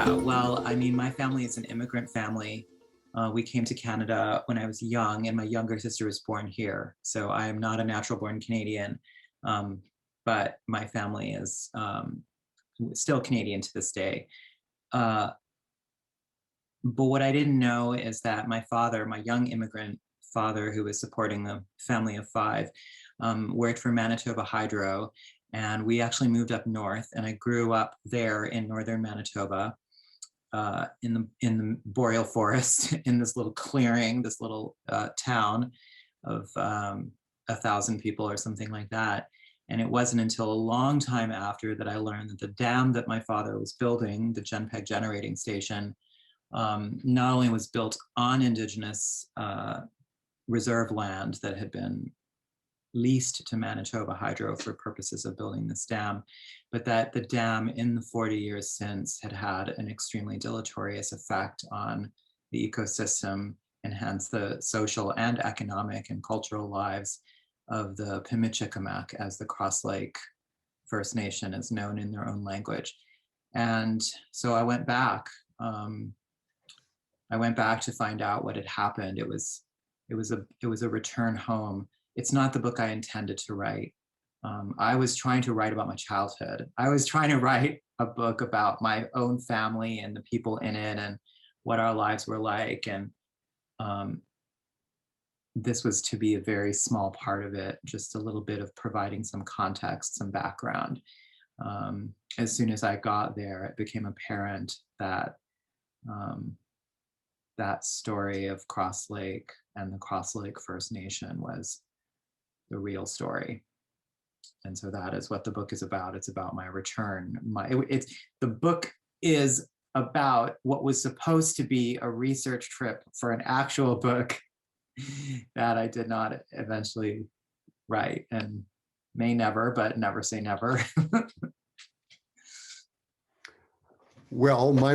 Yeah, well, I mean, my family is an immigrant family. We came to Canada when I was young, and my younger sister was born here. So I am not a natural born Canadian, um, but my family is still Canadian to this day. Uh, but what I didn't know is that my father, my young immigrant father, who was supporting the family of five, worked for Manitoba Hydro. And we actually moved up north, and I grew up there in northern Manitoba, in the boreal forest, in this little clearing, this little town of 1,000 people or something like that. And it wasn't until a long time after that I learned that the dam that my father was building, the Genpeg generating station, not only was built on indigenous reserve land that had been leased to Manitoba Hydro for purposes of building this dam, but that the dam in the 40 years since had had an extremely deleterious effect on the ecosystem and hence the social and economic and cultural lives of the Pimichikamak, as the Cross Lake First Nation is known in their own language. And so I went back. I went back to find out what had happened. It was a return home. It's not the book I intended to write. I was trying to write about my childhood. I was trying to write a book about my own family and the people in it and what our lives were like. And this was to be a very small part of it, just a little bit of providing some context, some background. As soon as I got there, it became apparent that that story of Cross Lake and the Cross Lake First Nation was the real story. And so that is what the book is about. It's about my return. The book is about what was supposed to be a research trip for an actual book that I did not eventually write, and may never, but never say never. Well, my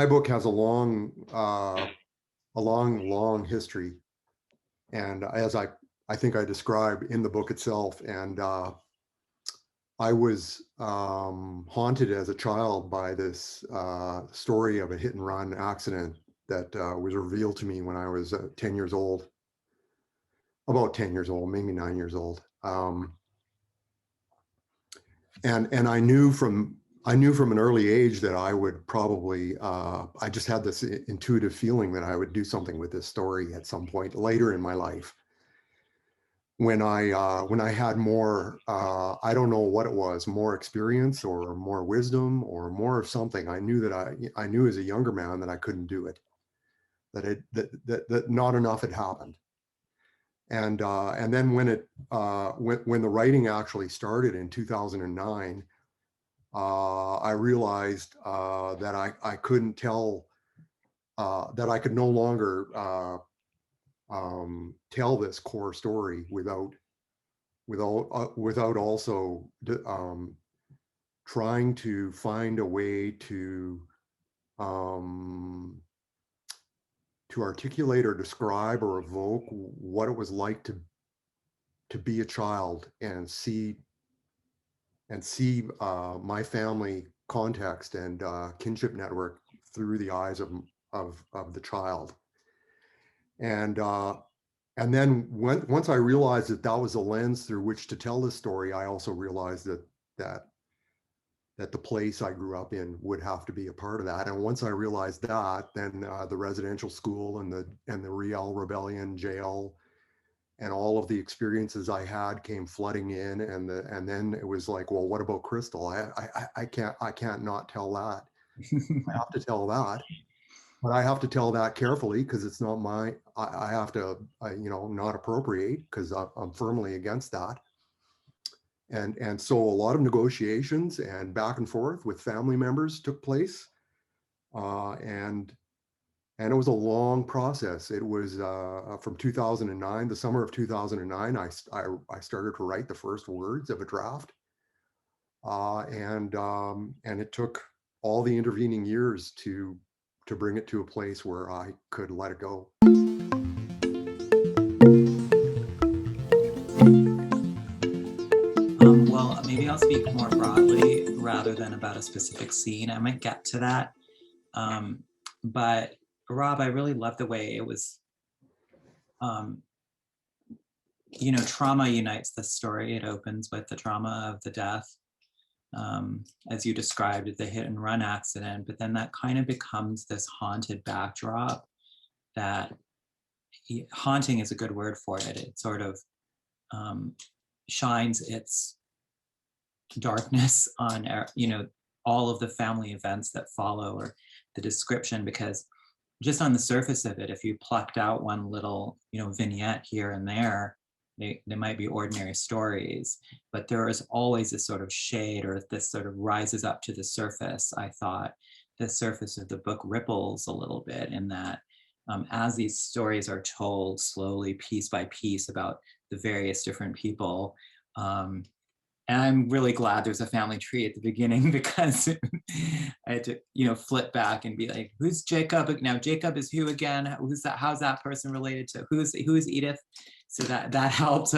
book has a long history, and as I think I describe in the book itself, and I was haunted as a child by this story of a hit and run accident that was revealed to me when I was 10 years old, about 10 years old, maybe 9 years old. And I knew from an early age that I would probably, I just had this intuitive feeling that I would do something with this story at some point later in my life. When I had more, I don't know what it was, more experience or more wisdom or more of something, I knew that I knew as a younger man that I couldn't do it, that not enough had happened. And then when the writing actually started in 2009, I realized that I couldn't tell, that I could no longer tell this core story without also trying to find a way to articulate or describe or evoke what it was like to be a child and see my family context and kinship network through the eyes of the child. And then once I realized that that was a lens through which to tell this story, I also realized that the place I grew up in would have to be a part of that. And once I realized that, then the residential school and the Riel Rebellion jail and all of the experiences I had came flooding in, and then it was like, well, what about Crystal? I can't not tell that. I have to tell that. But I have to tell that carefully because it's not I have to, not appropriate, because I'm firmly against that. And so a lot of negotiations and back and forth with family members took place. And it was a long process. It was from 2009, the summer of 2009, I started to write the first words of a draft. And it took all the intervening years to bring it to a place where I could let it go. Well, maybe I'll speak more broadly rather than about a specific scene. I might get to that. But Rob, I really loved the way it was, you know, trauma unites the story. It opens with the trauma of the death, as you described, the hit and run accident, but then that kind of becomes this haunted backdrop that, haunting is a good word for it. It sort of shines its darkness on, you know, all of the family events that follow, or the description, because just on the surface of it, if you plucked out one little, you know, vignette here and there, they might be ordinary stories, but there is always a sort of shade, or this sort of rises up to the surface. I thought the surface of the book ripples a little bit in that, as these stories are told slowly, piece by piece, about the various different people, and I'm really glad there's a family tree at the beginning, because I had to, you know, flip back and be like, who's Jacob? Now Jacob is who again? Who's that? How's that person related to who's Edith? So that helped.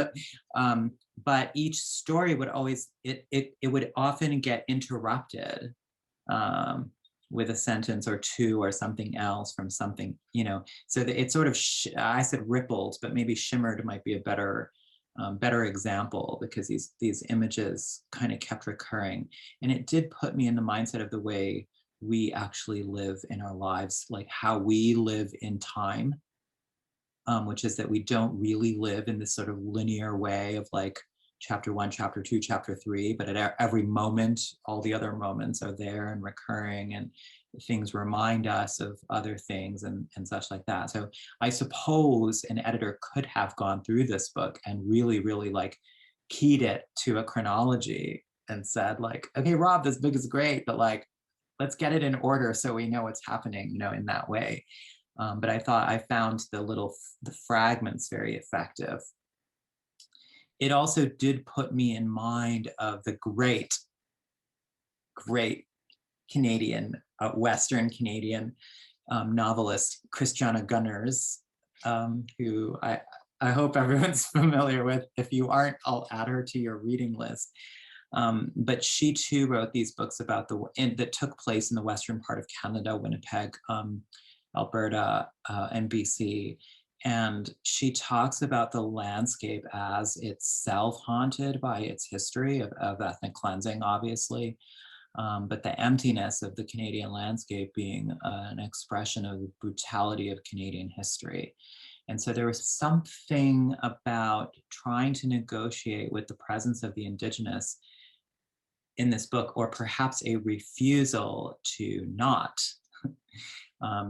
But each story would always, it would often get interrupted with a sentence or two or something else from something, you know, so that it sort of, I said rippled, but maybe shimmered might be a better example, because these images kind of kept recurring. And it did put me in the mindset of the way we actually live in our lives, like how we live in time, which is that we don't really live in this sort of linear way of like chapter 1, chapter 2, chapter 3, but at every moment, all the other moments are there and recurring, and things remind us of other things and such like that. So I suppose an editor could have gone through this book and really, really like keyed it to a chronology and said like, okay, Rob, this book is great, but like, let's get it in order so we know what's happening, you know, in that way. But I thought I found the fragments very effective. It also did put me in mind of the great Canadian, Western Canadian novelist, Christiana Gunners, who I hope everyone's familiar with. If you aren't, I'll add her to your reading list. But she too wrote these books about that took place in the western part of Canada, Winnipeg, Alberta, and BC. And she talks about the landscape as itself haunted by its history of ethnic cleansing, obviously, but the emptiness of the Canadian landscape being an expression of the brutality of Canadian history. And so there was something about trying to negotiate with the presence of the indigenous in this book, or perhaps a refusal to not.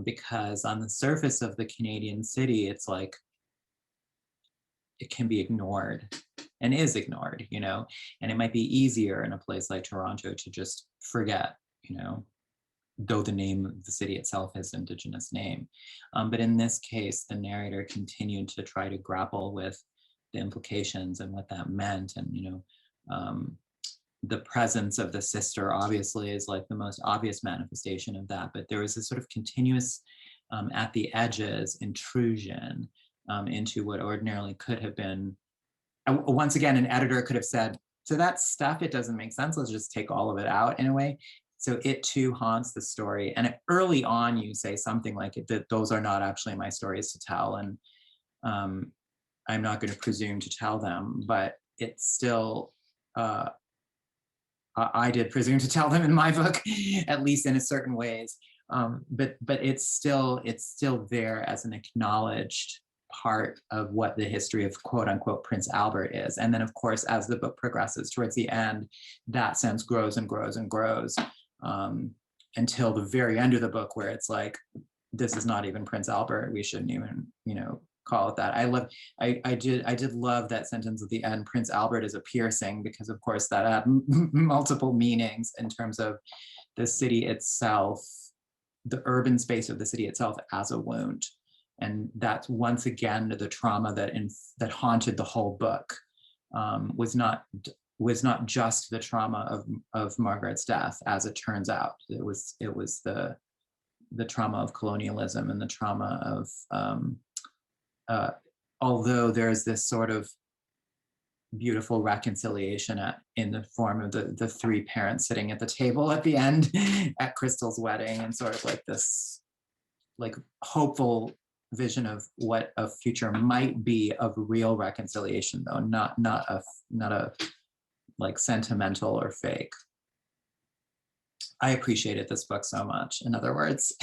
Because on the surface of the Canadian city, it's like, it can be ignored and is ignored, you know, and it might be easier in a place like Toronto to just forget, you know, though the name of the city itself is Indigenous name. But in this case, the narrator continued to try to grapple with the implications and what that meant. And, you know, the presence of the sister obviously is like the most obvious manifestation of that, but there was a sort of continuous at the edges intrusion into what ordinarily could have been, once again, an editor could have said, so that stuff, it doesn't make sense, let's just take all of it out in a way. So it too haunts the story. And early on you say something like, that those are not actually my stories to tell, and I'm not going to presume to tell them, but it's still, I did presume to tell them in my book, at least in a certain ways. But it's still there as an acknowledged part of what the history of quote unquote Prince Albert is. And then of course, as the book progresses towards the end, that sense grows and grows and grows until the very end of the book, where it's like, this is not even Prince Albert. We shouldn't even, you know, call it that. I did love that sentence at the end, Prince Albert is a piercing, because of course that had multiple meanings in terms of the city itself, the urban space of the city itself as a wound. And that's once again the trauma that haunted the whole book, was not just the trauma of Margaret's death, as it turns out. It was the trauma of colonialism and the trauma of although there's this sort of beautiful reconciliation in the form of the three parents sitting at the table at the end at Crystal's wedding, and sort of like this like hopeful vision of what a future might be of real reconciliation, though not a like sentimental or fake. I appreciated this book so much, in other words.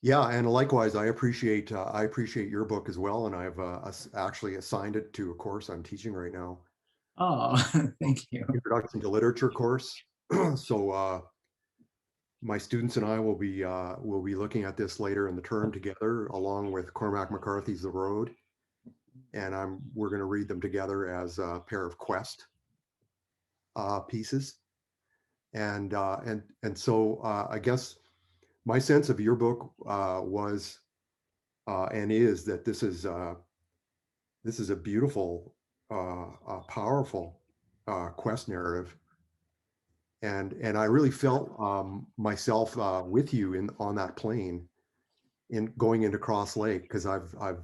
Yeah, and likewise, I appreciate your book as well, and I've actually assigned it to a course I'm teaching right now. Oh, thank you. Introduction to Literature course. So my students and I will be looking at this later in the term together, along with Cormac McCarthy's The Road, and we're going to read them together as a pair of quest pieces, and so I guess my sense of your book was and is that this is a beautiful, powerful quest narrative, and I really felt myself with you on that plane in going into Cross Lake, because I've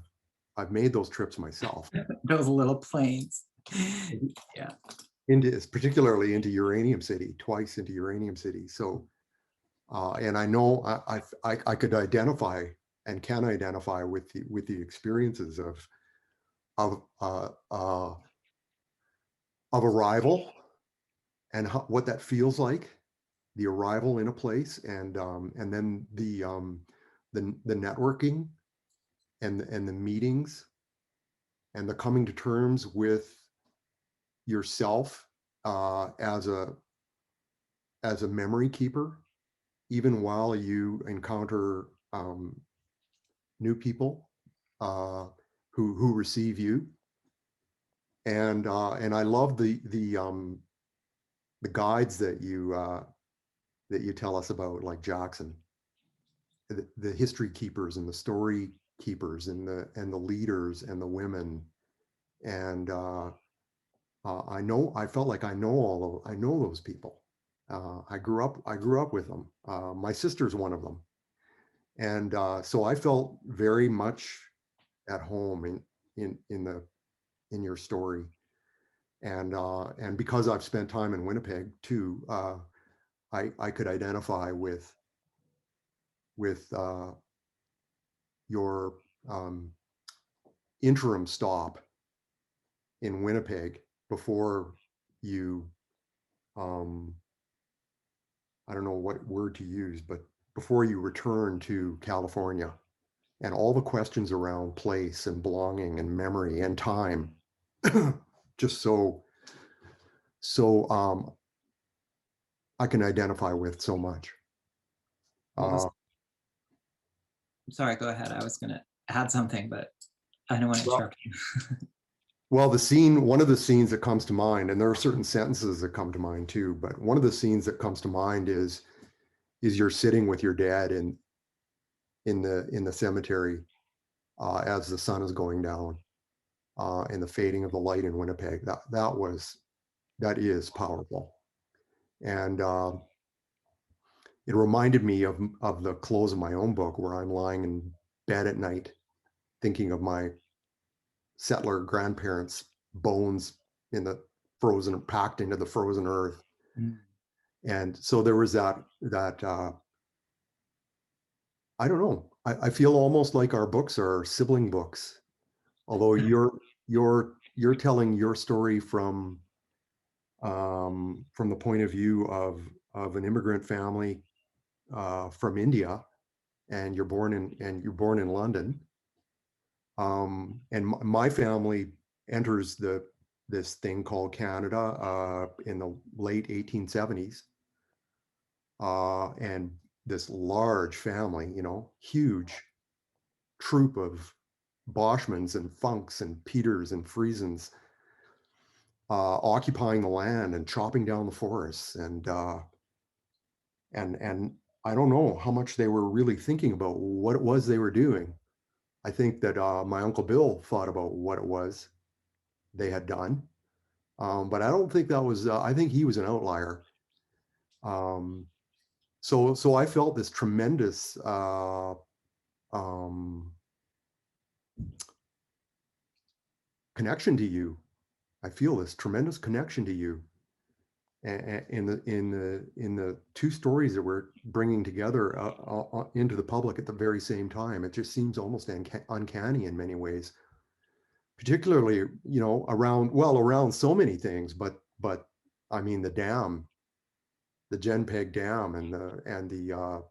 made those trips myself. Those little planes. Yeah. Particularly into Uranium City, twice into Uranium City. So, and I know I could identify and can identify with the experiences of arrival and what that feels like, the arrival in a place, and then the networking and the meetings and the coming to terms with yourself as a memory keeper, even while you encounter new people who receive you, and I love the guides that you tell us about, like Jackson, the history keepers and the story keepers and the leaders and the women, and I felt like I know those people. I grew up with them. My sister's one of them, and so I felt very much at home in your story, and because I've spent time in Winnipeg too, I could identify with your interim stop in Winnipeg before you, I don't know what word to use, but before you return to California, and all the questions around place and belonging and memory and time, just so I can identify with so much. Sorry, go ahead. I was going to add something, but I don't want to interrupt you. Well, one of the scenes that comes to mind, and there are certain sentences that come to mind too, but one of the scenes that comes to mind is you're sitting with your dad in the cemetery as the sun is going down, and the fading of the light in Winnipeg. That is powerful, and it reminded me of the close of my own book, where I'm lying in bed at night thinking of my settler grandparents' bones packed into the frozen earth. Mm. And so there was that I don't know. I feel almost like our books are sibling books, although you're telling your story from the point of view of an immigrant family from India, and you're born in London. And my family enters this thing called Canada in the late 1870s, and this large family, huge troop of Boschmans and Funks and Peters and Friesens occupying the land and chopping down the forests, and I don't know how much they were really thinking about what it was they were doing. I think that my Uncle Bill thought about what it was they had done, but I don't think that was. I think he was an outlier. So I felt this tremendous connection to you. I feel this tremendous connection to you. In the two stories that we're bringing together into the public at the very same time, it just seems almost uncanny in many ways, particularly, around so many things, but I mean the dam, the Genpeg Dam, and the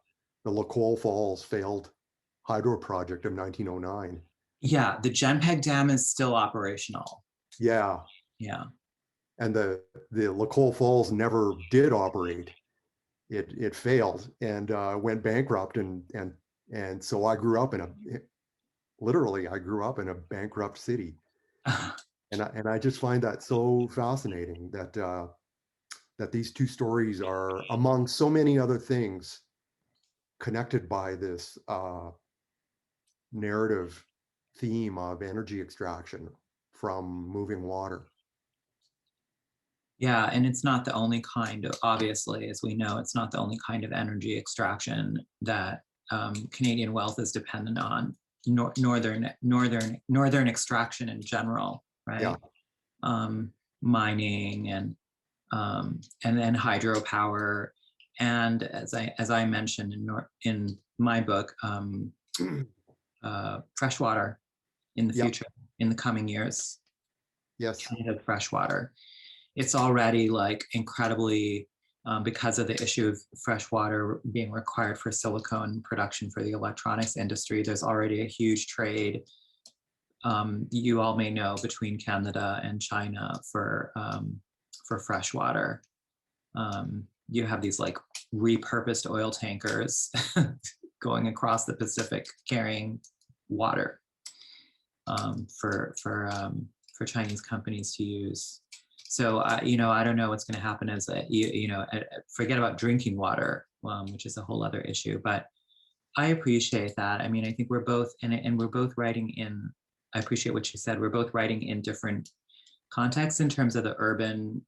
Lacole Falls failed hydro project of 1909. Yeah, the Genpeg Dam is still operational. Yeah, Yeah. and the Lacole Falls never did operate. It failed and went bankrupt, and so I grew up in a bankrupt city, and I just find that so fascinating that these two stories are, among so many other things, connected by this narrative theme of energy extraction from moving water. Yeah, and it's not the only kind of, obviously, as we know, it's not the only kind of energy extraction that Canadian wealth is dependent on. Northern extraction in general, Yeah, right? Mining and then hydropower, and as I mentioned in my book, freshwater in the yeah, future, in the coming years, yes, kind of freshwater. It's already like incredibly, because of the issue of fresh water being required for silicone production for the electronics industry, there's already a huge trade, you all may know, between Canada and China for fresh water. You have these like repurposed oil tankers going across the Pacific carrying water, for Chinese companies to use. So I don't know what's going to happen as forget about drinking water, which is a whole other issue. But I appreciate that. I mean, I think we're both in it, and we're both writing in. I appreciate what you said. We're both writing in different contexts in terms of the urban,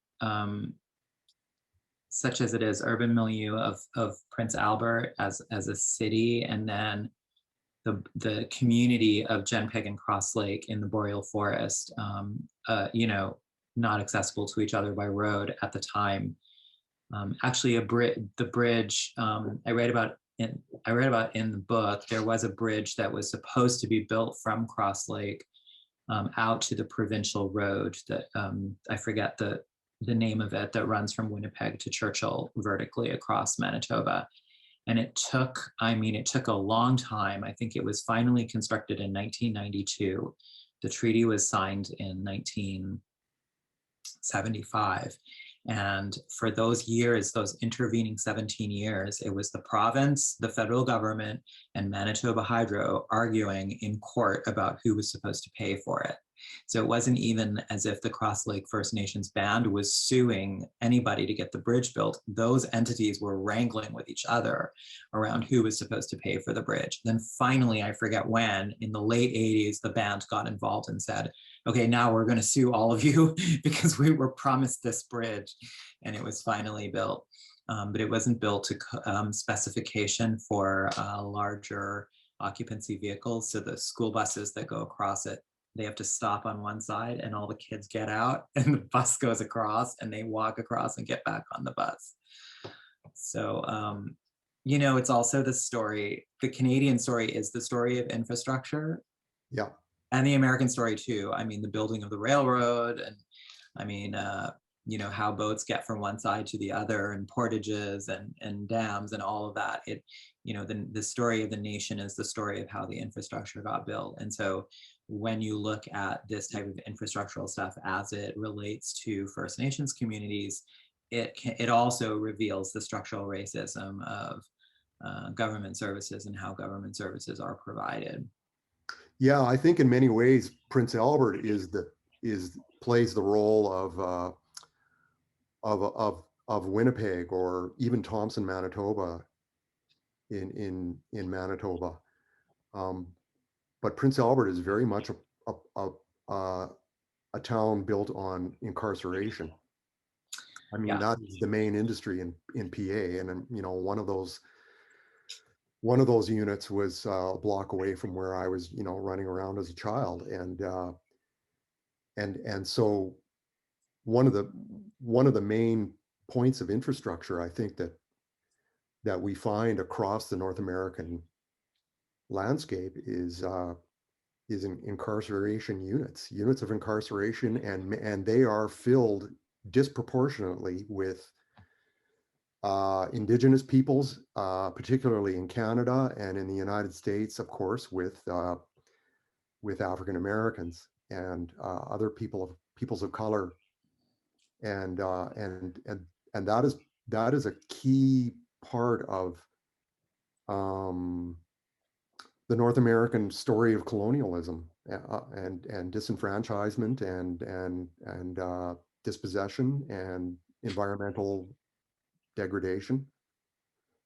such as it is, urban milieu of Prince Albert as a city, and then the community of Genpeg and Cross Lake in the Boreal Forest, not accessible to each other by road at the time. Actually, the bridge, I read about in the book. There was a bridge that was supposed to be built from Cross Lake out to the provincial road that I forget the name of it, that runs from Winnipeg to Churchill vertically across Manitoba. And it took a long time. I think it was finally constructed in 1992. The treaty was signed in 1975. And for those years, those intervening 17 years, it was the province, the federal government, and Manitoba Hydro arguing in court about who was supposed to pay for it. So it wasn't even as if the Cross Lake First Nations band was suing anybody to get the bridge built. Those entities were wrangling with each other around who was supposed to pay for the bridge. Then finally, I forget when, in the late 80s, the band got involved and said, okay, now we're going to sue all of you because we were promised this bridge. And it was finally built. But it wasn't built to specification for larger occupancy vehicles. So the school buses that go across it, they have to stop on one side and all the kids get out and the bus goes across and they walk across and get back on the bus. So, it's also the story, the Canadian story is the story of infrastructure. yeah, And the American story too. I mean, the building of the railroad, and I mean, how boats get from one side to the other, and portages and dams and all of that. The story of the nation is the story of how the infrastructure got built. And so when you look at this type of infrastructural stuff as it relates to First Nations communities, it also reveals the structural racism of government services and how government services are provided. yeah. I think in many ways, Prince Albert plays the role of Winnipeg, or even Thompson, Manitoba, in Manitoba. But Prince Albert is very much a town built on incarceration. I mean, Yeah. that is the main industry in PA, and one of those units was a block away from where I was, running around as a child, and and so one of the main points of infrastructure, I think, that we find across the North American landscape is incarceration units of incarceration, and they are filled disproportionately with indigenous peoples, particularly in Canada, and in the United States, of course, with African Americans and other peoples of color, and that is a key part of um, the North American story of colonialism, and disenfranchisement, and dispossession and environmental degradation.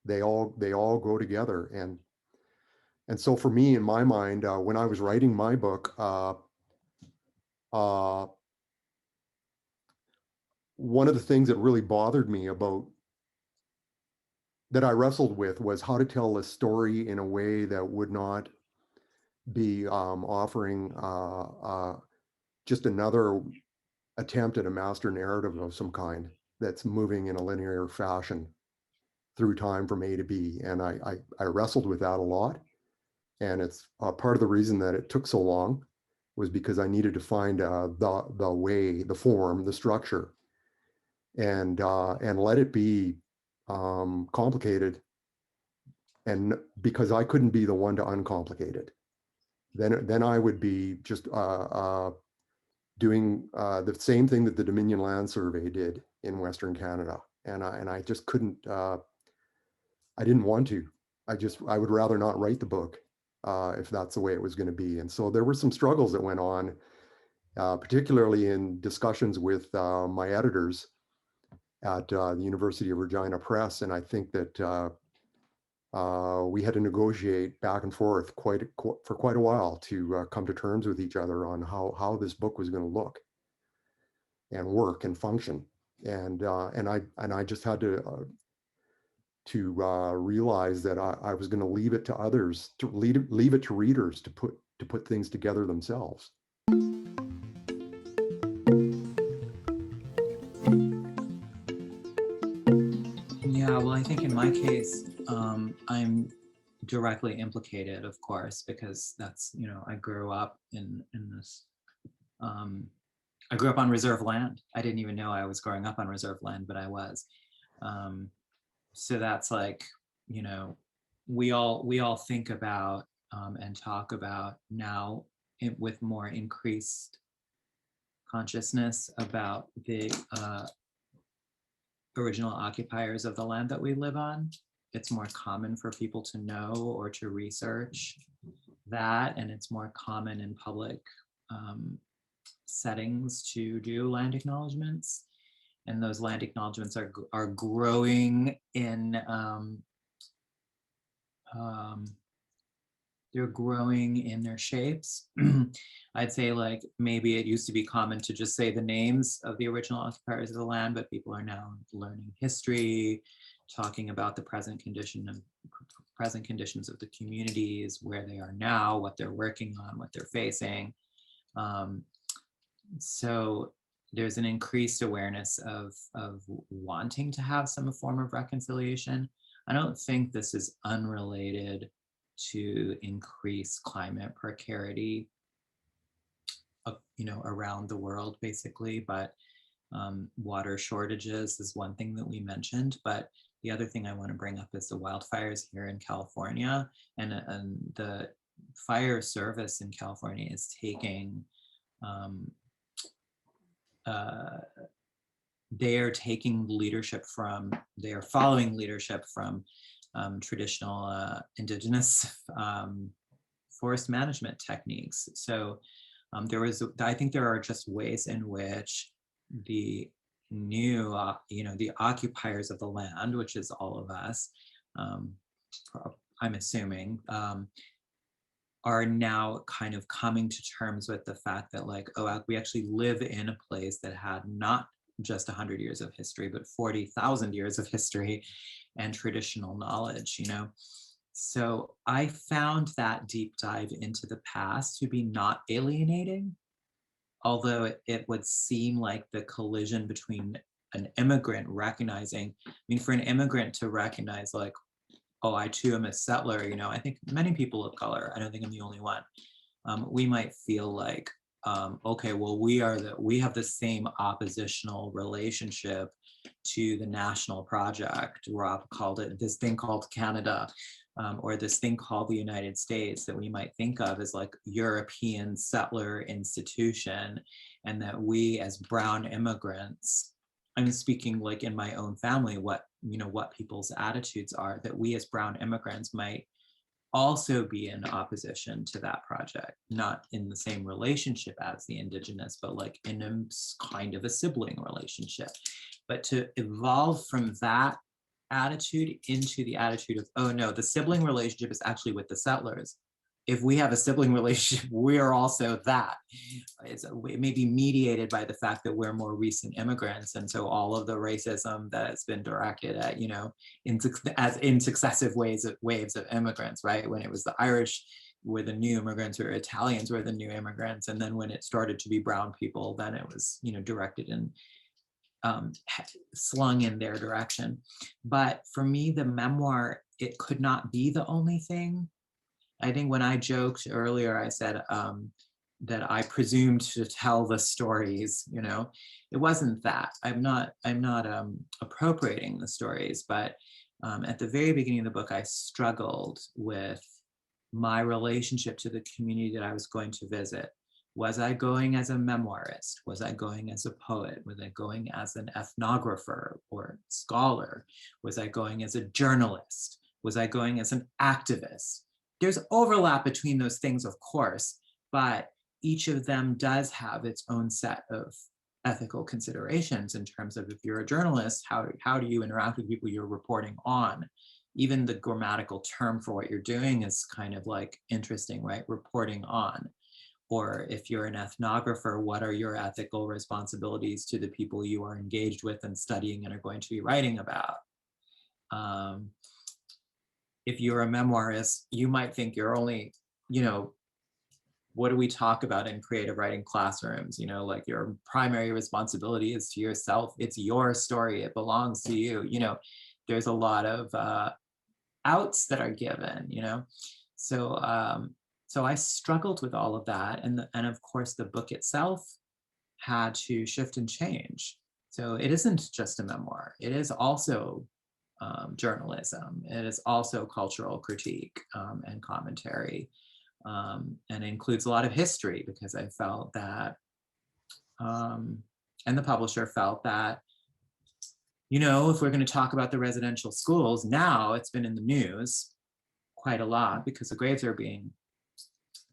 They all go together, and so for me, in my mind, when I was writing my book, uh, one of the things that really bothered me about that I wrestled with was how to tell a story in a way that would not be offering just another attempt at a master narrative of some kind that's moving in a linear fashion through time from A to B. And I wrestled with that a lot. And it's part of the reason that it took so long was because I needed to find the way, the form, the structure, and let it be complicated. And because I couldn't be the one to uncomplicate it, then I would be just doing the same thing that the Dominion Land Survey did in Western Canada, and I just couldn't. I didn't want to. I would rather not write the book if that's the way it was going to be. And so there were some struggles that went on, particularly in discussions with my editors at the University of Regina Press, and I think that we had to negotiate back and forth for quite a while to come to terms with each other on how this book was going to look and work and function. And I just had to realize that I was going to leave it to others, to leave it to readers to put things together themselves. Yeah, well, I think in my case, I'm directly implicated, of course, because that's, I grew up in this, I grew up on reserve land. I didn't even know I was growing up on reserve land, but I was. So that's like, we all think about and talk about now with more increased consciousness about the original occupiers of the land that we live on. It's more common for people to know or to research that, and it's more common in public settings to do land acknowledgements. And those land acknowledgements are growing in they're growing in their shapes. I'd say, like, maybe it used to be common to just say the names of the original occupiers of the land, but people are now learning history, talking about the present conditions of the communities, where they are now, what they're working on, what they're facing. So there's an increased awareness of wanting to have some form of reconciliation. I don't think this is unrelated to increase climate precarity, around the world, basically. But water shortages is one thing that we mentioned. But the other thing I want to bring up is the wildfires here in California, and the fire service in California is taking. They are following leadership from traditional indigenous forest management techniques. So I think there are just ways in which the new, the occupiers of the land, which is all of us, I'm assuming, are now kind of coming to terms with the fact that, like, we actually live in a place that had not just 100 years of history, but 40,000 years of history and traditional knowledge, So I found that deep dive into the past to be not alienating. although it would seem like the collision between an immigrant recognizing, I mean, for an immigrant to recognize like, oh, I too am a settler, you know, I think many people of color, I don't think I'm the only one, we might feel like, okay, well, we have the same oppositional relationship to the national project. Rob called it this thing called Canada, or this thing called the United States that we might think of as like European settler institution, and that we as brown immigrants, I'm speaking like in my own family, what, you know, what people's attitudes are, that we as brown immigrants might also be in opposition to that project, not in the same relationship as the indigenous, but like in a kind of a sibling relationship. But to evolve from that attitude into the attitude of, oh no, the sibling relationship is actually with the settlers. If we have a sibling relationship, we are also that. It may be mediated by the fact that we're more recent immigrants, and so all of the racism that has been directed at, you know, in successive waves of immigrants, right? When it was the Irish were the new immigrants, or Italians were the new immigrants, and then when it started to be brown people, then it was, you know, directed and slung in their direction. But for me, the memoir, it could not be the only thing. I think when I joked earlier, I said that I presumed to tell the stories, you know, it wasn't that. I'm not appropriating the stories, but at the very beginning of the book, I struggled with my relationship to the community that I was going to visit. Was I going as a memoirist? Was I going as a poet? Was I going as an ethnographer or scholar? Was I going as a journalist? Was I going as an activist? There's overlap between those things, of course, but each of them does have its own set of ethical considerations in terms of, if you're a journalist, how do you interact with people you're reporting on? Even the grammatical term for what you're doing is kind of like interesting, right? Reporting on. Or if you're an ethnographer, what are your ethical responsibilities to the people you are engaged with and studying and are going to be writing about? If you're a memoirist, you might think you're only, you know, what do we talk about in creative writing classrooms? You know, like your primary responsibility is to yourself. It's your story. It belongs to you. You know, there's a lot of outs that are given, you know? So, so I struggled with all of that. And of course, the book itself had to shift and change. So it isn't just a memoir. It is also journalism. It is also cultural critique and commentary. And includes a lot of history, because I felt that, and the publisher felt that, you know, if we're going to talk about the residential schools, now it's been in the news quite a lot because the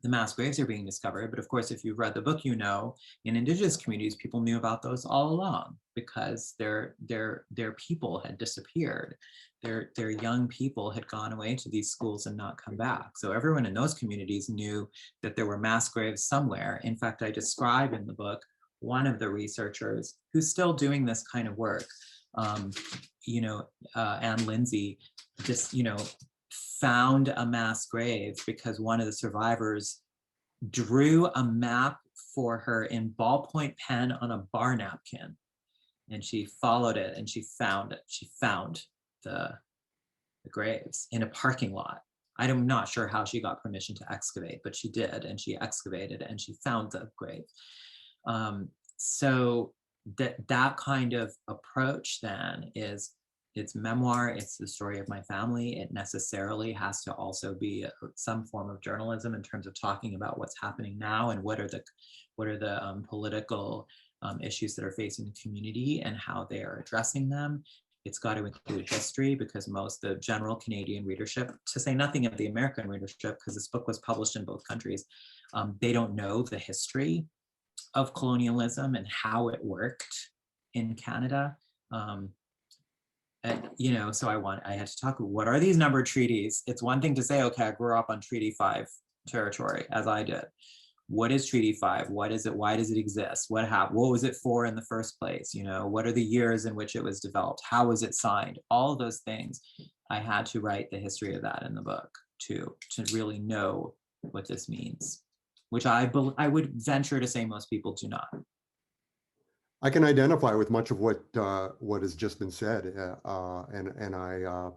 mass graves are being discovered. But of course, if you've read the book, you know, in indigenous communities, people knew about those all along because their people had disappeared. Their young people had gone away to these schools and not come back. So everyone in those communities knew that there were mass graves somewhere. In fact, I describe in the book one of the researchers who's still doing this kind of work, you know, Anne Lindsay, just, you know, found a mass grave because one of the survivors drew a map for her in ballpoint pen on a bar napkin, and she followed it and she found it. She found the graves in a parking lot. I'm not sure how she got permission to excavate, but she did, and she excavated and she found the grave. So that kind of approach then is, it's memoir, it's the story of my family. It necessarily has to also be some form of journalism in terms of talking about what's happening now and what are the political issues that are facing the community and how they are addressing them. It's got to include history, because the general Canadian readership, to say nothing of the American readership, because this book was published in both countries, they don't know the history of colonialism and how it worked in Canada. You know, so I had to talk, what are these numbered treaties? It's one thing to say, okay, I grew up on Treaty 5 territory, as I did. What is Treaty 5? What is it? Why does it exist? What was it for in the first place? You know, what are the years in which it was developed? How was it signed? All of those things. I had to write the history of that in the book to really know what this means which I would venture to say most people do not. I can identify with much of what has just been said, and I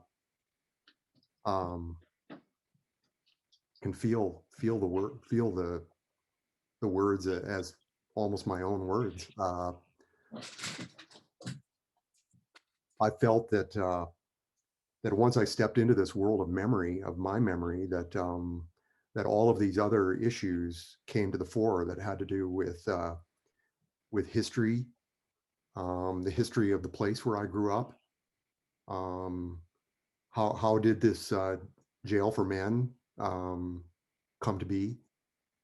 can feel the words as almost my own words. I felt that that once I stepped into this world of memory, of my memory, that that all of these other issues came to the fore that had to do with history, the history of the place where I grew up. How did this jail for men come to be?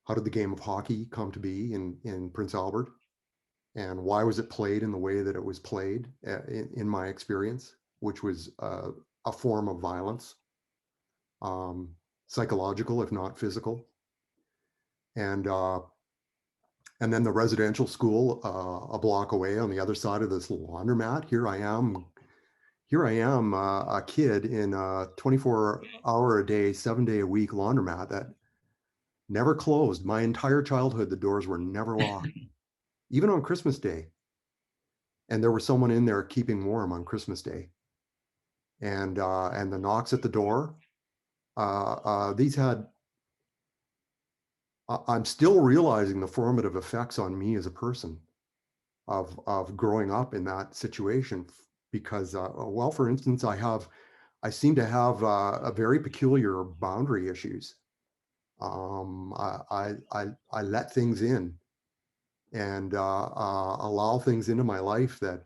How did the game of hockey come to be in Prince Albert? And why was it played in the way that it was played in my experience, which was a form of violence, psychological, if not physical. And then the residential school a block away on the other side of this laundromat. Here I am, a kid in a 24-hour-a-day, 7-day-a-week laundromat that never closed. My entire childhood, the doors were never locked, even on Christmas Day. And there was someone in there keeping warm on Christmas Day. And the knocks at the door, these had, I'm still realizing the formative effects on me as a person of growing up in that situation, because, well, for instance, I seem to have a very peculiar boundary issues. I let things in and allow things into my life that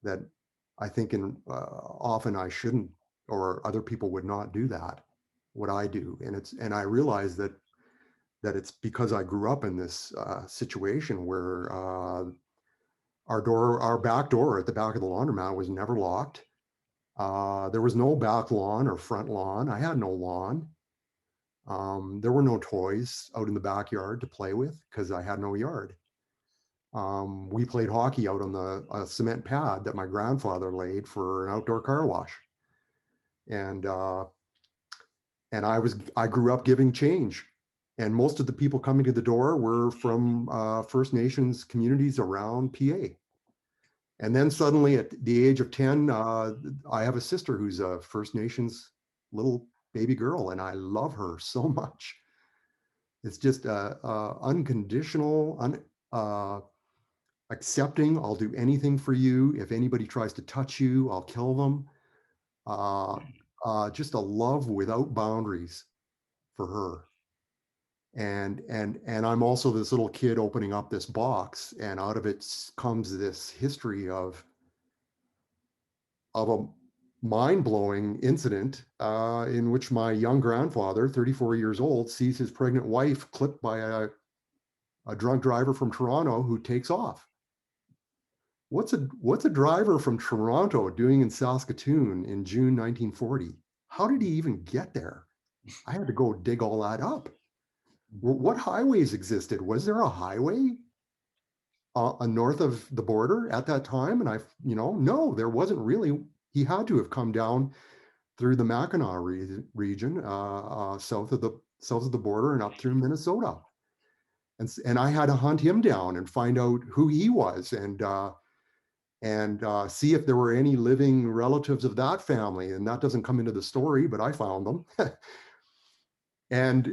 that I think often I shouldn't, or other people would not do that, what I do. And I realize that it's because I grew up in this situation where our back door at the back of the laundromat was never locked. There was no back lawn or front lawn. I had no lawn. There were no toys out in the backyard to play with because I had no yard. We played hockey out on the cement pad that my grandfather laid for an outdoor car wash. And I grew up giving change. And most of the people coming to the door were from First Nations communities around PA. And then suddenly at the age of 10, I have a sister who's a First Nations little baby girl, and I love her so much. It's just unconditional, accepting. I'll do anything for you. If anybody tries to touch you, I'll kill them. Just a love without boundaries for her. And I'm also this little kid opening up this box, and out of it comes this history of a mind-blowing incident in which my young grandfather, 34 years old, sees his pregnant wife clipped by a drunk driver from Toronto who takes off. What's a driver from Toronto doing in Saskatoon in June 1940? How did he even get there? I had to go dig all that up. What highways existed? Was there a highway north of the border at that time? And no, there wasn't really. He had to have come down through the Mackinac region, south of the border and up through Minnesota. And I had to hunt him down and find out who he was and see if there were any living relatives of that family. And that doesn't come into the story, but I found them. and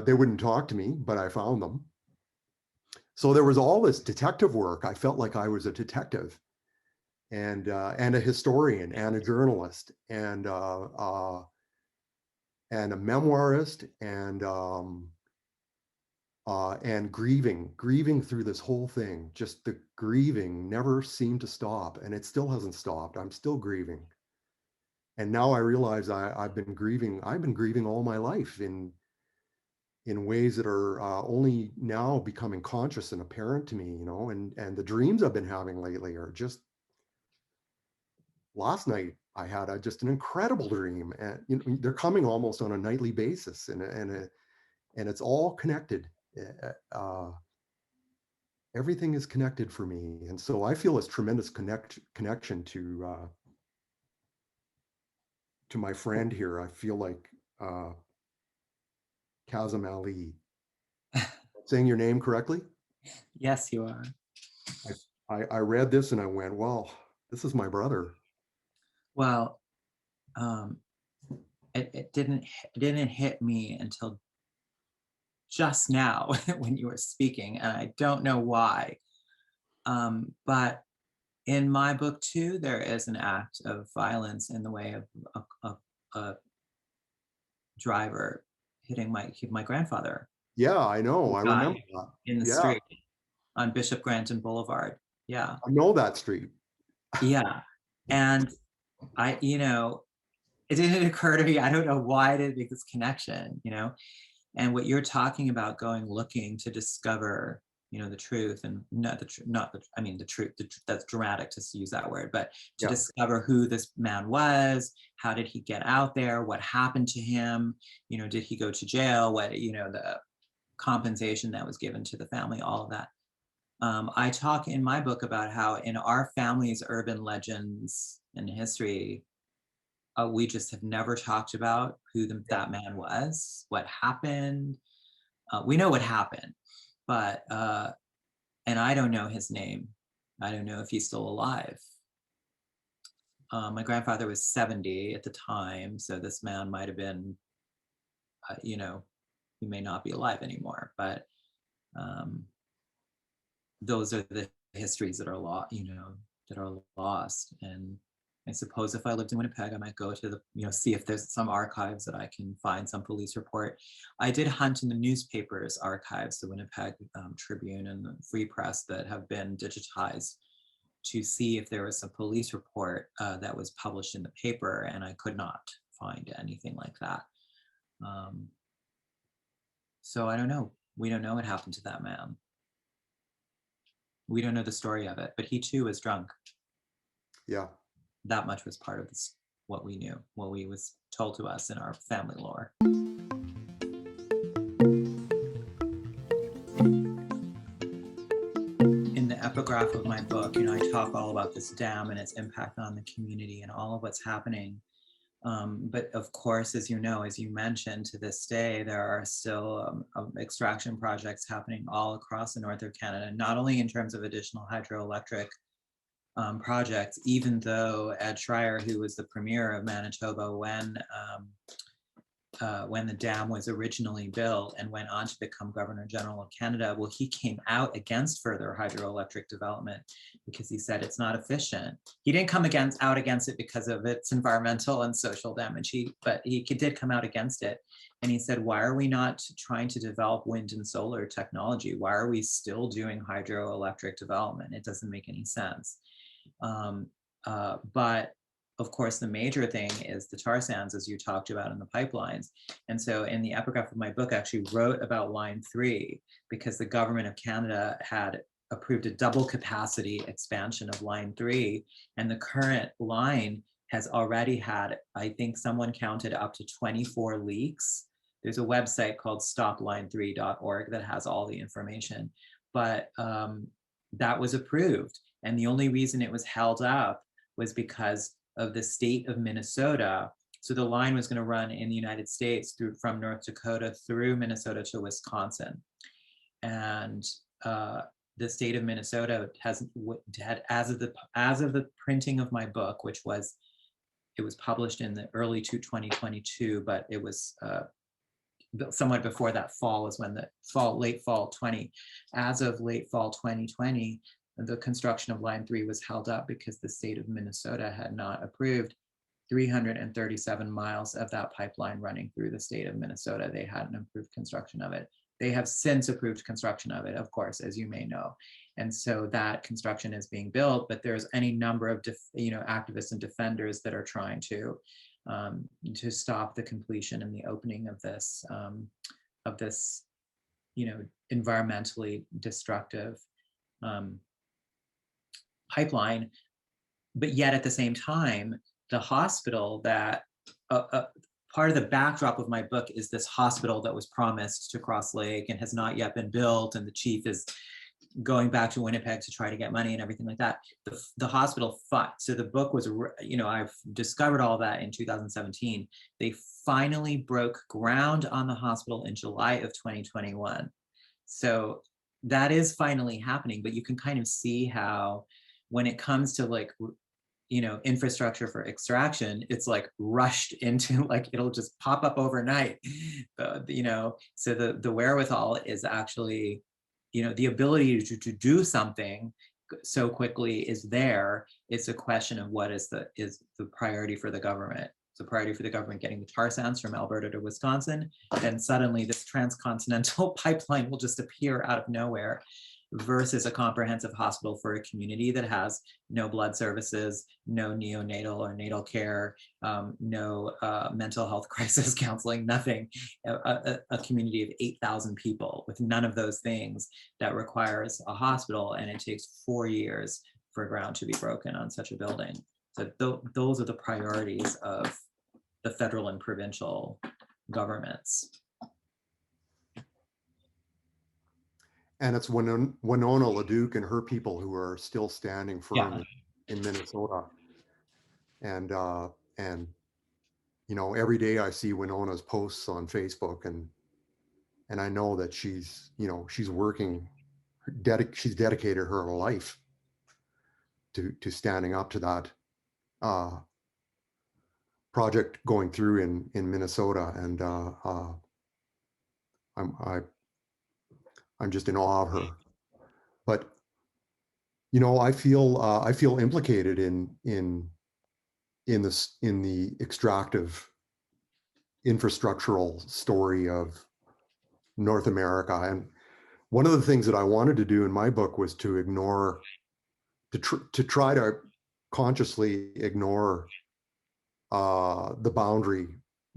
they wouldn't talk to me, but I found them. So there was all this detective work. I felt like I was a detective and a historian and a journalist and a memoirist and grieving through this whole thing. Just the grieving never seemed to stop, and it still hasn't stopped. I'm still grieving. And now I realize I've been grieving all my life in ways that are only now becoming conscious and apparent to me, and the dreams I've been having lately are just, last night I had just an incredible dream, and they're coming almost on a nightly basis, and it's all connected. Everything is connected for me, and so I feel this tremendous connection to my friend here. I feel like Kazim Ali. Saying your name correctly? Yes, you are. I read this and I went, well, this is my brother. Well, um, it didn't hit me until just now when you were speaking, and I don't know why. But in my book too, there is an act of violence in the way of a driver hitting my grandfather, Yeah, I know. who I died remember that. in the Yeah, street on Bishop Granton Boulevard. Yeah, I know that street. yeah, and it didn't occur to me. I don't know why I didn't make this connection. And what you're talking about, going looking to discover, the truth, and not the truth, not the, I mean, the truth, that's dramatic to use that word, but to Yeah, discover who this man was, how did he get out there, what happened to him, did he go to jail, the compensation that was given to the family, all of that. I talk in my book about how in our family's urban legends and history, we just have never talked about who that man was, what happened. We know what happened, but and I don't know his name. I don't know if he's still alive. My grandfather was 70 at the time, so this man might have been, he may not be alive anymore. But um, those are the histories that are that are lost. And I suppose if I lived in Winnipeg, I might go to see if there's some archives that I can find, some police report. I did hunt in the newspapers archives, the Winnipeg Tribune and the Free Press, that have been digitized, to see if there was a police report that was published in the paper, and I could not find anything like that. So I don't know. We don't know what happened to that man. We don't know the story of it, but he too was drunk. yeah. That much was part of this, what we knew, what we was told to us in our family lore. In the epigraph of my book, I talk all about this dam and its impact on the community and all of what's happening. But of course, as you mentioned, to this day, there are still extraction projects happening all across the north of Canada, not only in terms of additional hydroelectric projects, even though Ed Schreier, who was the premier of Manitoba when the dam was originally built and went on to become Governor General of Canada, well, he came out against further hydroelectric development because he said it's not efficient. He didn't come out against it because of its environmental and social damage, but he did come out against it. And he said, why are we not trying to develop wind and solar technology? Why are we still doing hydroelectric development? It doesn't make any sense. But of course, the major thing is the tar sands, as you talked about, in the pipelines. And so in the epigraph of my book, I actually wrote about Line 3 because the government of Canada had approved a double capacity expansion of Line 3. And the current line has already had, I think someone counted, up to 24 leaks. There's a website called stopline3.org that has all the information. But that was approved. And the only reason it was held up was because of the state of Minnesota. So the line was going to run in the United States from North Dakota through Minnesota to Wisconsin. And the state of Minnesota had, as of the printing of my book, it was published in the early 2022, but it was somewhat before that fall is when late fall 20. As of late fall 2020, the construction of Line 3 was held up because the state of Minnesota had not approved 337 miles of that pipeline running through the state of Minnesota. They hadn't approved construction of it. They have since approved construction of it, of course, as you may know. And so that construction is being built, but there's any number of activists and defenders that are trying to stop the completion and the opening of this environmentally destructive pipeline. But yet at the same time, the hospital that part of the backdrop of my book is this hospital that was promised to Cross Lake and has not yet been built, and the chief is going back to Winnipeg to try to get money and everything like that. The hospital fought. So the book was, I've discovered all that in 2017. They finally broke ground on the hospital in July of 2021. So that is finally happening, but you can kind of see how when it comes to like, infrastructure for extraction, it's like rushed into, like, it'll just pop up overnight. So the wherewithal is actually, the ability to do something so quickly is there. It's a question of what is the priority for the government. It's a priority for the government getting the tar sands from Alberta to Wisconsin, then suddenly this transcontinental pipeline will just appear out of nowhere, versus a comprehensive hospital for a community that has no blood services, no neonatal or natal care, no mental health crisis counseling, nothing. A community of 8,000 people with none of those things that requires a hospital, and it takes 4 years for ground to be broken on such a building. So those are the priorities of the federal and provincial governments. And it's Winona LaDuke and her people who are still standing firm in Minnesota. And every day I see Winona's posts on Facebook, and I know that she's working, she's dedicated her life to standing up to that project going through in Minnesota. And I'm just in awe of her. But I feel implicated in the extractive infrastructural story of North America. And one of the things that I wanted to do in my book was to try to consciously ignore the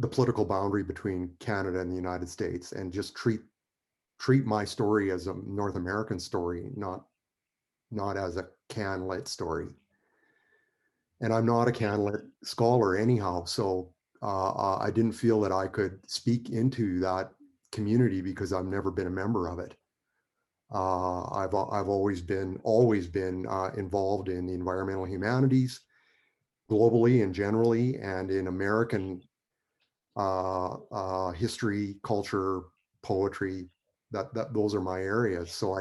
political boundary between Canada and the United States, and just treat my story as a North American story, not as a CanLit story. And I'm not a CanLit scholar anyhow, so I didn't feel that I could speak into that community because I've never been a member of it. I've always been involved in the environmental humanities, globally and generally, and in American history, culture, poetry. Those are my areas. So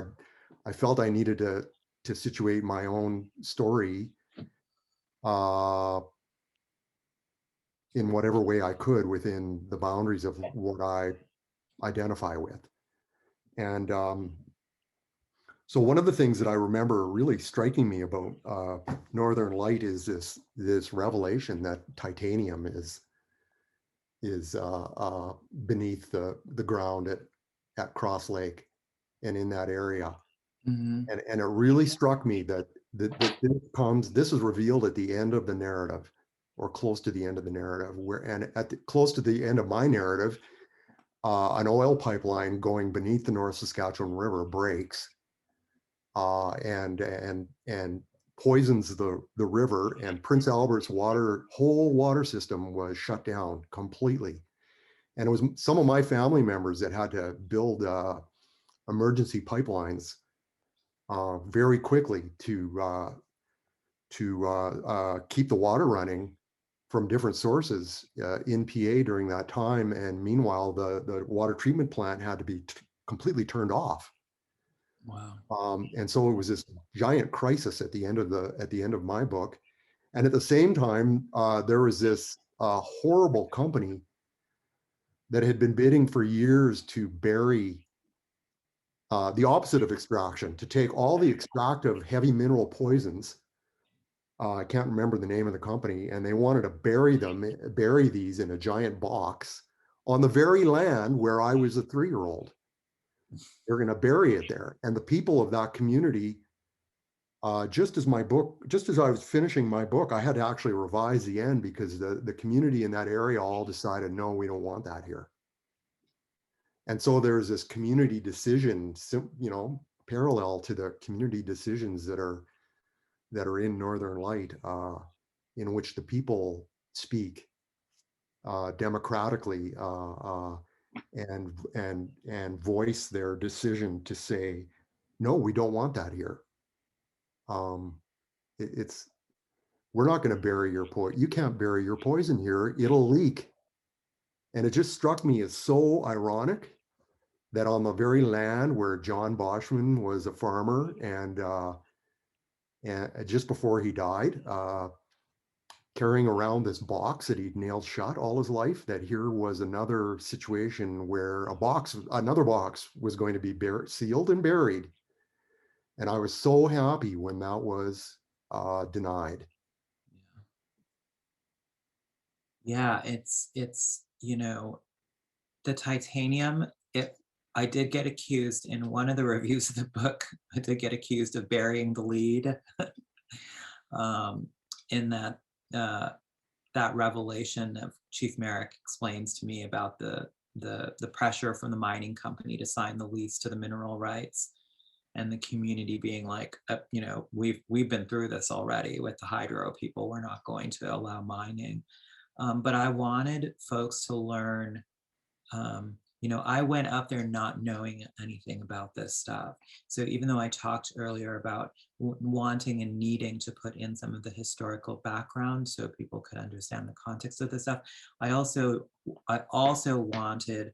I felt I needed to situate my own story in whatever way I could within the boundaries of what I identify with. And so one of the things that I remember really striking me about Northern Light is this revelation that titanium is beneath the ground at Cross Lake and in that area. Mm-hmm. And it really struck me that this is revealed at the end of the narrative, or close to the end of the narrative, close to the end of my narrative, an oil pipeline going beneath the North Saskatchewan River breaks and poisons the river, and Prince Albert's whole water system was shut down completely. And it was some of my family members that had to build emergency pipelines very quickly to keep the water running from different sources in PA during that time. And meanwhile, the water treatment plant had to be completely turned off. Wow. And so it was this giant crisis at the end of my book. And at the same time, there was this horrible company that had been bidding for years to bury the opposite of extraction, to take all the extractive heavy mineral poisons. I can't remember the name of the company, and they wanted to bury these in a giant box on the very land where I was a 3-year-old. They're going to bury it there. And the people of that community, just as I was finishing my book, I had to actually revise the end, because the community in that area all decided, no, we don't want that here. And so there's this community decision, parallel to the community decisions that are in Northern Light, in which the people speak democratically and voice their decision to say, no, we don't want that here. Um, it's we're not going to bury your poison. You can't bury your poison here. It'll leak. And it just struck me as so ironic that on the very land where John Boschman was a farmer, and just before he died, carrying around this box that he'd nailed shut all his life, that here was another situation where another box was going to be sealed and buried. And I was so happy when that was denied. Yeah, it's the titanium. I did get accused in one of the reviews of the book. I did get accused of burying the lead in that that revelation of Chief Merrick explains to me about the pressure from the mining company to sign the lease to the mineral rights, and the community being like, we've been through this already with the hydro people. We're not going to allow mining. But I wanted folks to learn. I went up there not knowing anything about this stuff. So even though I talked earlier about wanting and needing to put in some of the historical background so people could understand the context of this stuff, I also wanted,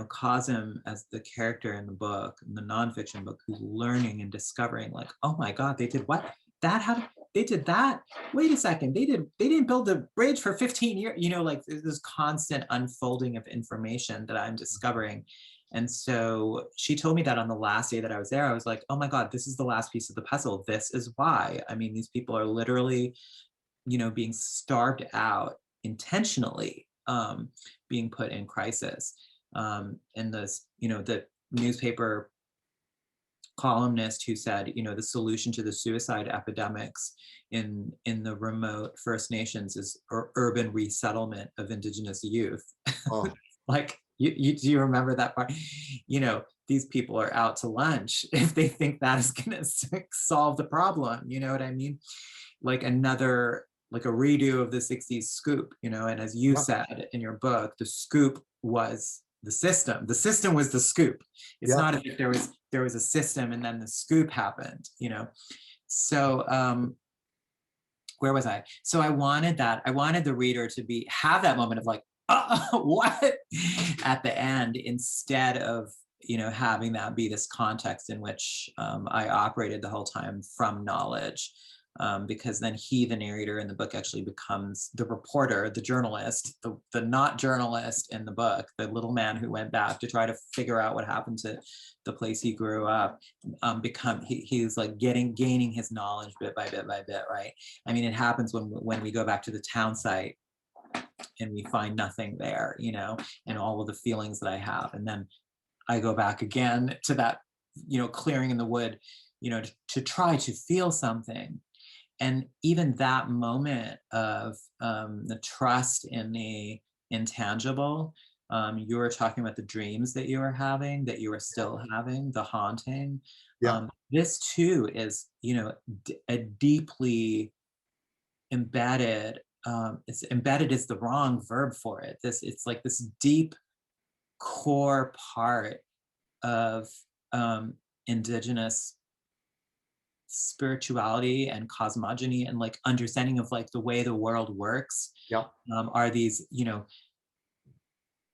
Kazim as the character in the book, in the nonfiction book, who's learning and discovering, like, oh my God, they did what? They did that? Wait a second, they didn't build the bridge for 15 years, like this constant unfolding of information that I'm discovering. And so she told me that on the last day that I was there, I was like, oh my God, this is the last piece of the puzzle. This is why. I mean, these people are literally, being starved out intentionally, being put in crisis. And this, the newspaper columnist who said, the solution to the suicide epidemics in the remote First Nations is urban resettlement of Indigenous youth. Oh, Like, do you remember that part? These people are out to lunch if they think that is going to solve the problem. You know what I mean? Like a redo of the 60s scoop, and as you said in your book, the scoop was the system. The system was the scoop. It's not as if there was a system and then the scoop happened, So where was I? So I wanted the reader to have that moment of like, what at the end, instead of having that be this context in which I operated the whole time from knowledge. Because then the narrator in the book, actually becomes the reporter, the journalist, the not journalist in the book, the little man who went back to try to figure out what happened to the place he grew up. He's like gaining his knowledge bit by bit by bit, right? I mean, it happens when we go back to the town site and we find nothing there, and all of the feelings that I have, and then I go back again to that, clearing in the wood, to try to feel something. And even that moment of the trust in the intangible, you were talking about the dreams that you were having, that you were still having, the haunting. yeah. This too is, a deeply embedded, embedded is the wrong verb for it. It's like this deep core part of Indigenous spirituality and cosmogony and like understanding of like the way the world works. Yeah. Are these,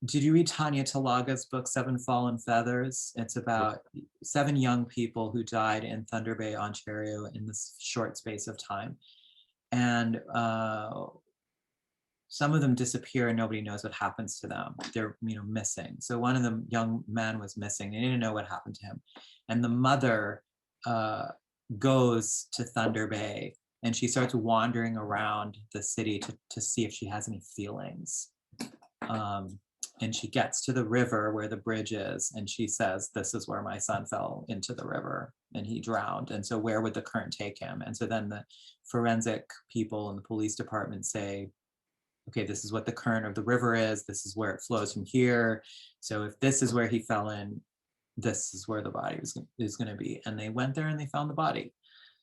did you read Tanya Talaga's book, Seven Fallen Feathers? It's about 7 young people who died in Thunder Bay, Ontario in this short space of time. And some of them disappear and nobody knows what happens to them. They're, missing. So one of the young men was missing. They didn't know what happened to him. And the mother goes to Thunder Bay and she starts wandering around the city to see if she has any feelings. And she gets to the river where the bridge is and she says, this is where my son fell into the river and he drowned. And so where would the current take him? And so then the forensic people in the police department say, okay, this is what the current of the river is. This is where it flows from here. So if this is where he fell in, this is where the body is going to be. And they went there and they found the body.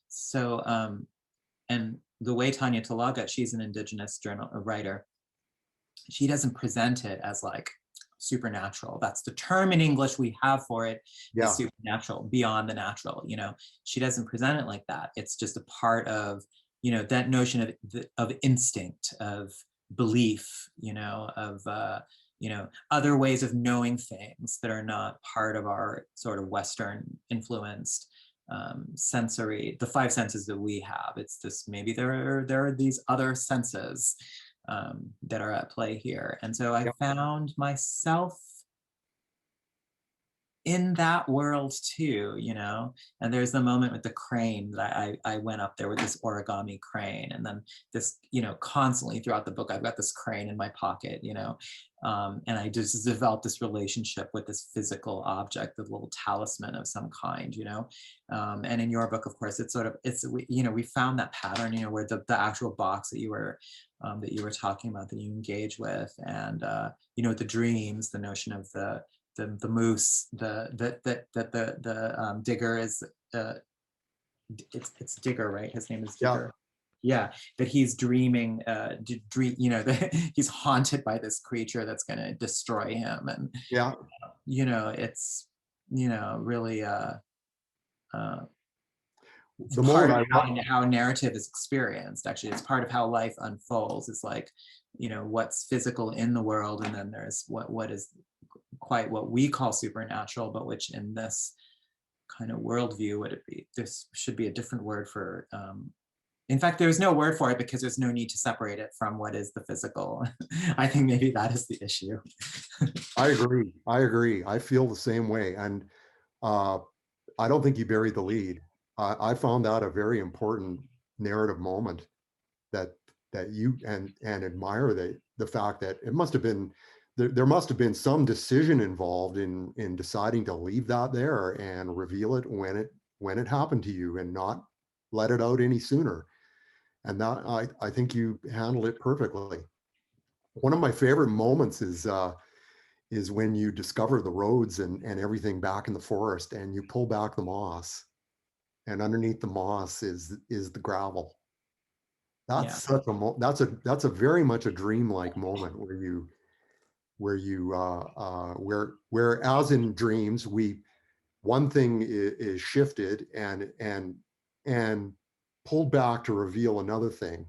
So, and the way Tanya Talaga, she's an Indigenous writer, she doesn't present it as like, supernatural. That's the term in English we have for it, is Yeah. supernatural, beyond the natural. She doesn't present it like that. It's just a part of, that notion of instinct, of belief, of other ways of knowing things that are not part of our sort of Western influenced sensory, the five senses that we have. It's this, maybe there are these other senses that are at play here. And so I found myself in that world too, and there's the moment with the crane that I went up there with this origami crane, and then this, constantly throughout the book, I've got this crane in my pocket, and I just developed this relationship with this physical object, the little talisman of some kind, and in your book, of course, we found that pattern, where the actual box that you were talking about, that you engage with, and the dreams, the notion of the moose, the digger is, it's Digger, right? His name is Digger. Yeah, that he's dreaming, he's haunted by this creature that's going to destroy him, and it's really it's The part moment of how narrative is experienced. Actually, it's part of how life unfolds. It's like, what's physical in the world, and then there's what is quite what we call supernatural, but which in this kind of worldview, would it be? This should be a different word for. In fact, there's no word for it because there's no need to separate it from what is the physical. I think maybe that is the issue. I agree. I feel the same way, and I don't think you buried the lead. I found that a very important narrative moment that you and admire the fact that it must have been. There must have been some decision involved in deciding to leave that there and reveal it when it happened to you, and not let it out any sooner. And that I think you handled it perfectly. One of my favorite moments is when you discover the roads and everything back in the forest, and you pull back the moss, and underneath the moss is the gravel. That's that's a very much a dreamlike moment where as in dreams, one thing is shifted and pulled back to reveal another thing.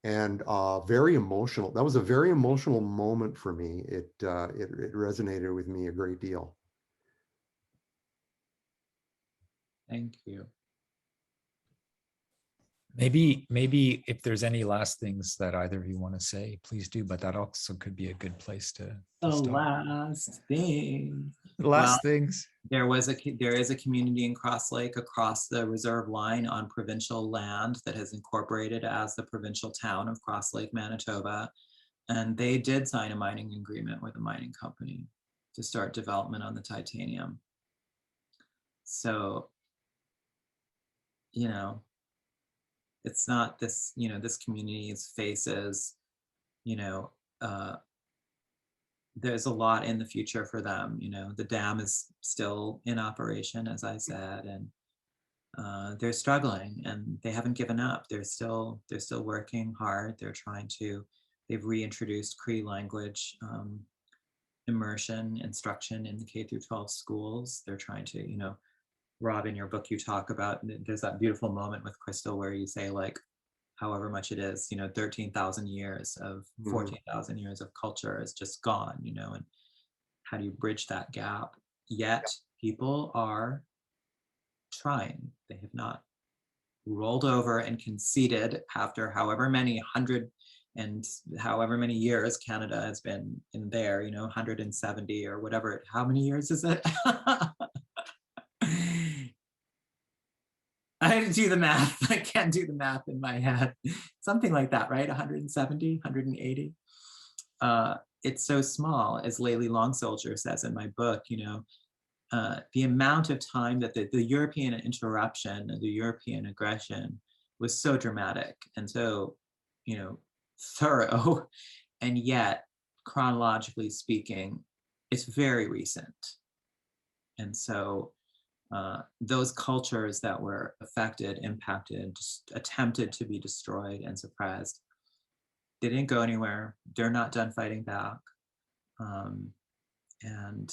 And very emotional. That was a very emotional moment for me. It resonated with me a great deal. Thank you. Maybe if there's any last things that either of you want to say, please do. But that also could be a good place to stop. Last thing. Last things. There is a community in Cross Lake across the reserve line on provincial land that has incorporated as the provincial town of Cross Lake, Manitoba. And they did sign a mining agreement with a mining company to start development on the titanium. So, it's not this, this community's faces, there's a lot in the future for them. The dam is still in operation, as I said, and they're struggling, and they haven't given up. They're still working hard. They've reintroduced Cree language immersion instruction in the K through 12 schools. They're trying to, Rob, in your book, you talk about, there's that beautiful moment with Crystal where you say, like, however much it is, 13,000 years of 14,000 years of culture is just gone, and how do you bridge that gap? Yet people are trying. They have not rolled over and conceded after however many hundred and however many years Canada has been in there, 170 or whatever. How many years is it? I didn't do the math. I can't do the math in my head. Something like that, right? 170, 180. It's so small, as Layli Long Soldier says in my book, the amount of time that the European interruption, the European aggression was so dramatic and so, thorough, and yet, chronologically speaking, it's very recent. And so those cultures that were affected, impacted, attempted to be destroyed and suppressed, they didn't go anywhere. They're not done fighting back. And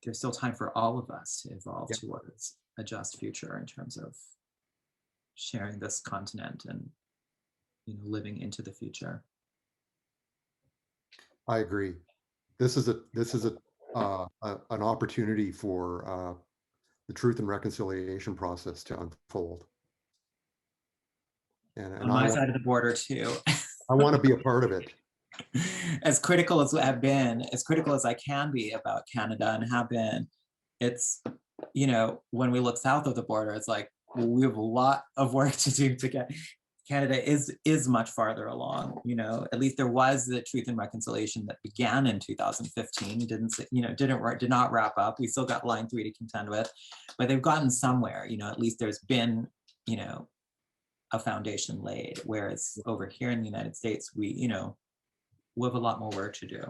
there's still time for all of us to evolve Yeah. towards a just future in terms of sharing this continent and, you know, living into the future. I agree. This is an opportunity for the truth and reconciliation process to unfold. And On my side of the border too. I want to be a part of it. As critical as I've been, as critical as I can be about Canada and have been, it's, you know, when we look south of the border, it's like, we have a lot of work to do to get, Canada is much farther along, you know. At least there was the Truth and Reconciliation that began in 2015, did not wrap up. We still got line 3 to contend with, but they've gotten somewhere, you know. At least there's been, you know, a foundation laid, whereas over here in the United States, we have a lot more work to do.